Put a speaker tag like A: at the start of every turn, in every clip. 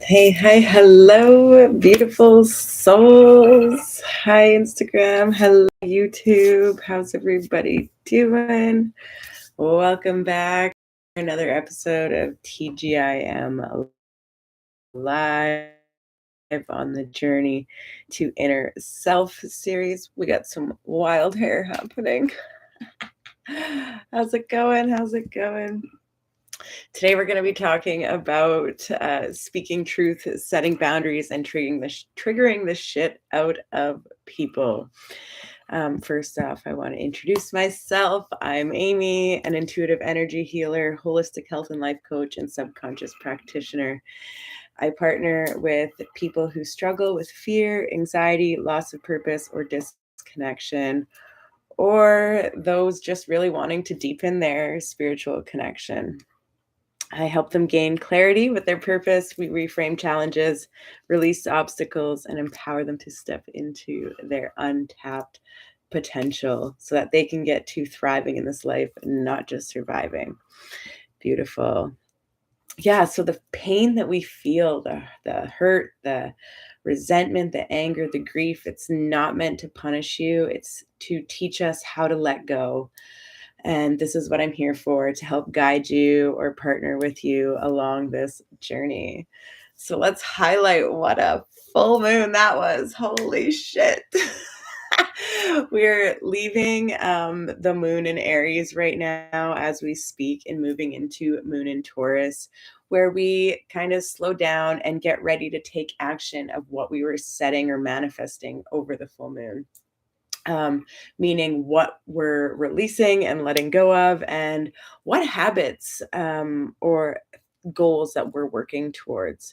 A: Hey, hi, hello, beautiful souls. Hi, Instagram. Hello, YouTube. How's everybody doing? Welcome back to another episode of TGIM Live on the Journey to Inner Self series. We got some wild hair happening. How's it going? How's it going? Today, we're going to be talking about speaking truth, setting boundaries, and triggering the shit out of people. First off, I want to introduce myself. I'm Amy, an intuitive energy healer, holistic health and life coach, and subconscious practitioner. I partner with people who struggle with fear, anxiety, loss of purpose, or disconnection, or those just really wanting to deepen their spiritual connection. I help them gain clarity with their purpose. We reframe challenges, release obstacles, and empower them to step into their untapped potential so that they can get to thriving in this life and not just surviving. Beautiful. Yeah, so the pain that we feel, the hurt, the resentment, the anger, the grief, it's not meant to punish you. It's to teach us how to let go. And this is what I'm here for, to help guide you or partner with you along this journey. So let's highlight what a full moon that was. Holy shit. We're leaving the moon in Aries right now as we speak and moving into moon in Taurus, where we kind of slow down and get ready to take action of what we were setting or manifesting over the full moon. Meaning what we're releasing and letting go of, and what habits or goals that we're working towards.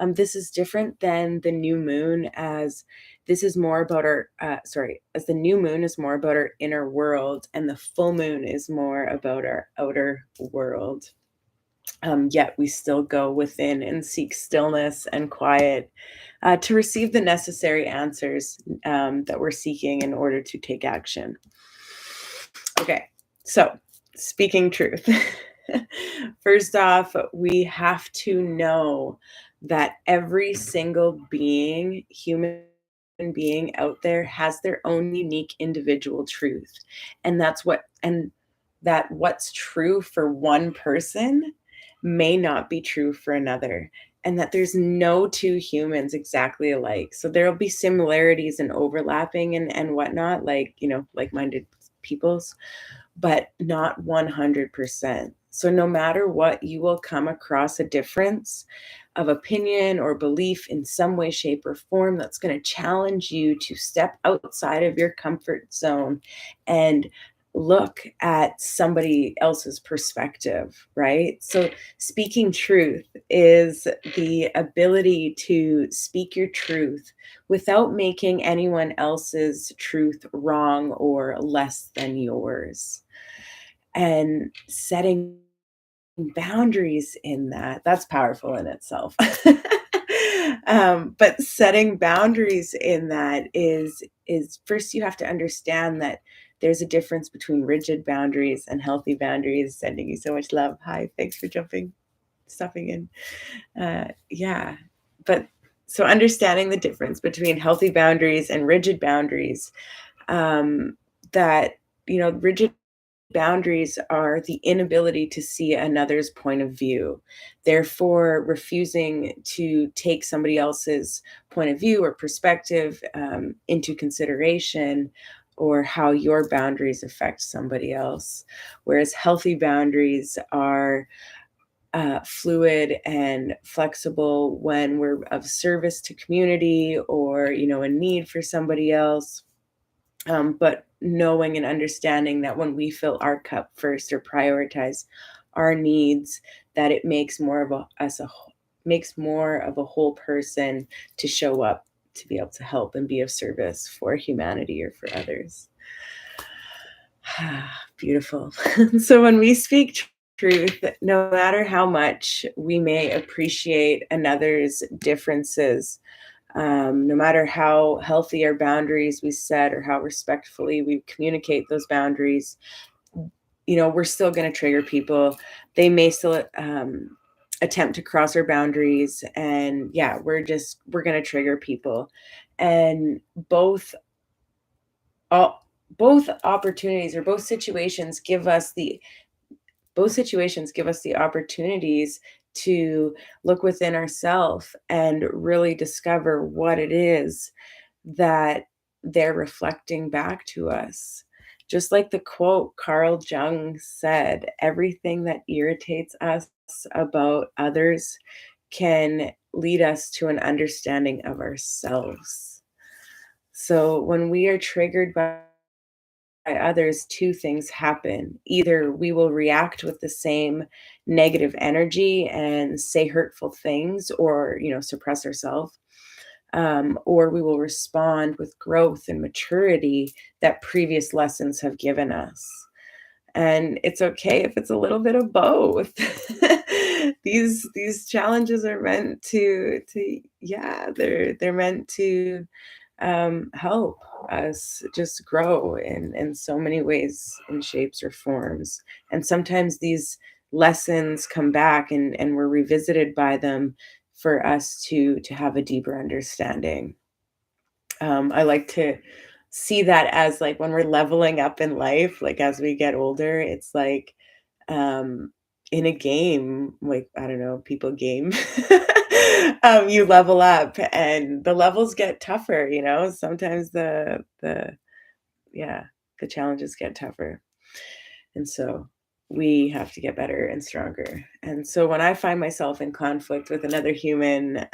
A: This is different than the new moon, as this is more about as the new moon is more about our inner world, and the full moon is more about our outer world. Yet we still go within and seek stillness and quiet to receive the necessary answers that we're seeking in order to take action. Okay, so speaking truth. First off, we have to know that every single human being out there, has their own unique individual truth. And that what's true for one person may not be true for another, and that there's no two humans exactly alike. So there'll be similarities and overlapping and whatnot, like, like-minded peoples, but not 100%. So no matter what, you will come across a difference of opinion or belief in some way, shape, or form that's going to challenge you to step outside of your comfort zone and look at somebody else's perspective, right? So speaking truth is the ability to speak your truth without making anyone else's truth wrong or less than yours. And setting boundaries in that's powerful in itself. But setting boundaries in that is first, you have to understand that there's a difference between rigid boundaries and healthy boundaries. Sending you so much love. Hi, thanks for stopping in. Yeah, but so understanding the difference between healthy boundaries and rigid boundaries, that rigid boundaries are the inability to see another's point of view, therefore refusing to take somebody else's point of view or perspective into consideration, or how your boundaries affect somebody else. Whereas healthy boundaries are fluid and flexible when we're of service to community, or a need for somebody else. But knowing and understanding that when we fill our cup first or prioritize our needs, that it makes makes more of a whole person to show up, to be able to help and be of service for humanity or for others. Beautiful. So when we speak truth, no matter how much we may appreciate another's differences, no matter how healthy our boundaries we set or how respectfully we communicate those boundaries, we're still going to trigger people. They may still attempt to cross our boundaries, and yeah, we're going to trigger people. And all both opportunities or both situations give us the opportunities to look within ourselves and really discover what it is that they're reflecting back to us. Just like the quote Carl Jung said, everything that irritates us about others can lead us to an understanding of ourselves. So when we are triggered by others, two things happen. Either we will react with the same negative energy and say hurtful things, or, suppress ourselves, or we will respond with growth and maturity that previous lessons have given us. And it's okay if it's a little bit of both. These challenges are meant to yeah, they're meant to help us just grow in so many ways and shapes or forms. And sometimes these lessons come back, and we're revisited by them for us to have a deeper understanding. I like to see that as like when we're leveling up in life, like as we get older, it's like in a game, like I don't know, people game. You level up and the levels get tougher, Sometimes yeah, the challenges get tougher. And so we have to get better and stronger. And so when I find myself in conflict with another human,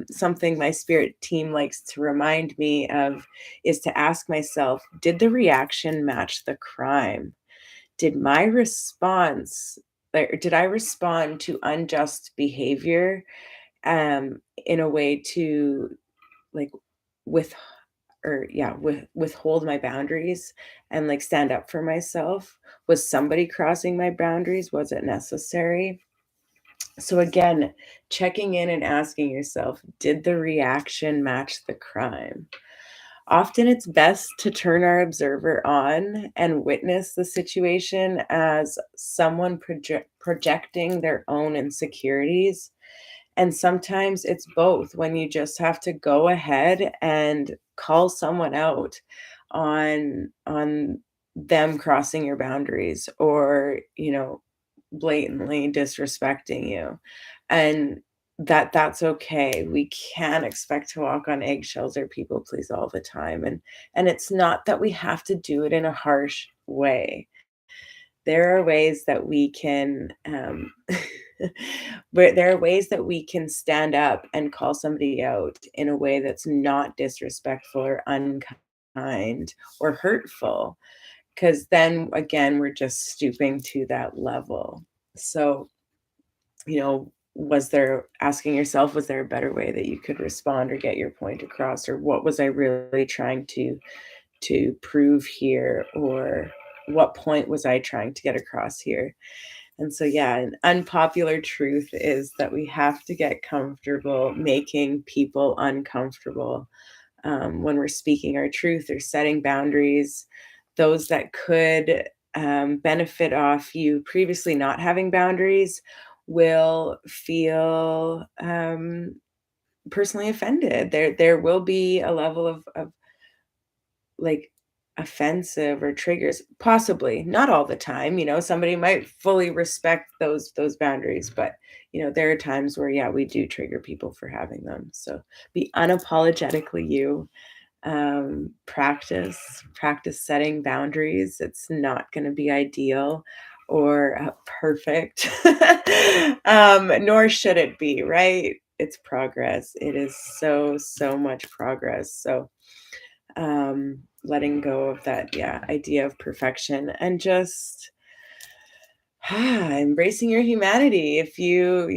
A: something my spirit team likes to remind me of is to ask myself, did the reaction match the crime? Did my response, like, did I respond to unjust behavior in a way to like with withhold my boundaries and, like, stand up for myself? Was somebody crossing my boundaries? Was it necessary? So, again, checking in and asking yourself, did the reaction match the crime? Often it's best to turn our observer on and witness the situation as someone projecting their own insecurities, and sometimes it's both, when you just have to go ahead and call someone out on them crossing your boundaries, or, blatantly disrespecting you. And that's okay. We can't expect to walk on eggshells or people please all the time. And it's not that we have to do it in a harsh way. There are ways that we can, but there are ways that we can stand up and call somebody out in a way that's not disrespectful or unkind or hurtful, because then again, we're just stooping to that level. So, asking yourself, was there a better way that you could respond or get your point across? Or what was I really trying to prove here? Or what point was I trying to get across here? And so, yeah, an unpopular truth is that we have to get comfortable making people uncomfortable, when we're speaking our truth or setting boundaries. Those that could benefit off you previously not having boundaries will feel personally offended. There will be a level of like, offensive or triggers, possibly, not all the time, somebody might fully respect those boundaries, but, there are times where, yeah, we do trigger people for having them. So, be unapologetically you, practice setting boundaries. It's not gonna be ideal or, perfect, nor should it be, right? It's progress. It is so, so much progress. So, letting go of that, yeah, idea of perfection, and just embracing your humanity. If you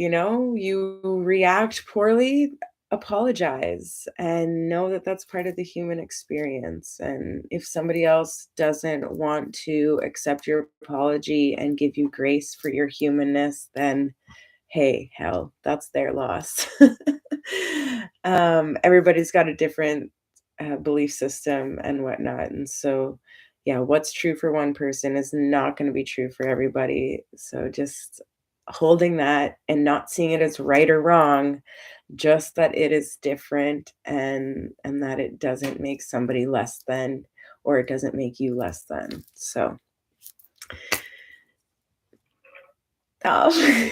A: react poorly, apologize and know that that's part of the human experience. And if somebody else doesn't want to accept your apology and give you grace for your humanness, then hey, hell, that's their loss. Everybody's got a different belief system and whatnot. And so, yeah, what's true for one person is not going to be true for everybody. So just holding that and not seeing it as right or wrong, just that it is different and that it doesn't make somebody less than or it doesn't make you less than. So, oh,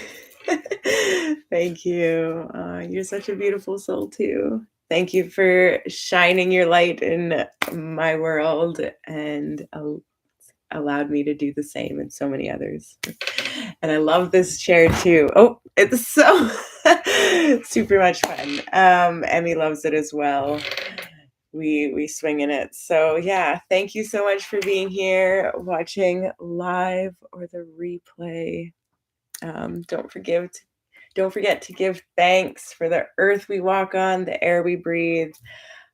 A: thank you. You're such a beautiful soul too. Thank you for shining your light in my world and allowed me to do the same and so many others. And I love this chair too. Oh, it's so super much fun. Emmy loves it as well. We swing in it. So yeah, thank you so much for being here, watching live or the replay. Don't forget to give thanks for the earth we walk on, the air we breathe,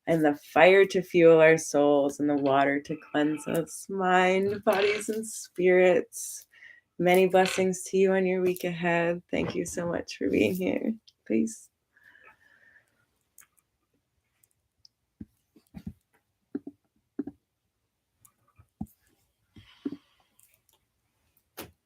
A: and the fire to fuel our souls, and the water to cleanse us, mind, bodies, and spirits. Many blessings to you on your week ahead. Thank you so much for being here. Peace.